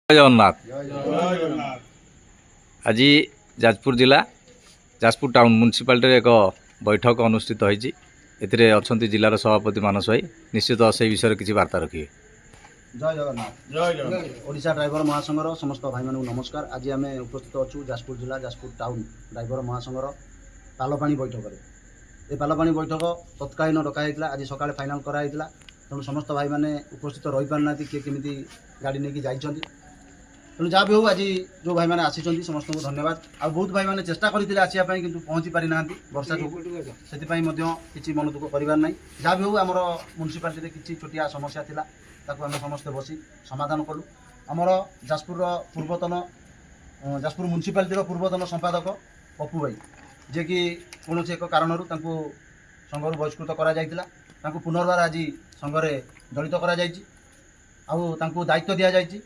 जय जगन्नाथ। आज जाजपुर जिला जाजपुर टाउन म्युनिसिपालिटी एक बैठक अनुष्ठित होती। अच्छा जिलार सभापति मानस भाई निश्चित से विषय किसी वार्ता रखिए। जय जगन्नाथ। ओडिशा ड्राइवर महासंघर समस्त भाई मानू नमस्कार। आज आम उपस्थित अच्छु जाजपुर जिला जाजपुर टाउन ड्राइवर महासंघर पालपाणी बैठक। ये पालपाणी बैठक तत्कालीन डकाई आज सकाଳେ फाइनाल कराई। तेणु समस्त भाई मैंने उपस्थित रही पारना किए केमी गाड़ी नहीं जाइंट। तेणु जहाँ भी हो आज जो भाई मैंने आसी समस्त को धन्यवाद। आ बहुत भाई मैंने चेष्टा करते आसापी कि पहुँची पारि ना वर्षा जो से किसी मन दुख करार ना। जहाँ भी हो आम म्युनिसिपालिटी किसी छोटिया समस्या था ताकू आम समस्ते बसी समाधान कलु। आमर जाजपुर पूर्वतन जाजपुर म्युनिसिपालिटी पूर्वतन संपादक पप्पू भाई जे कि कौन एक कारण संघर बहिष्कृत कर पुनर्बार आज संघरे जड़ित कर दायित्व दि जाइए।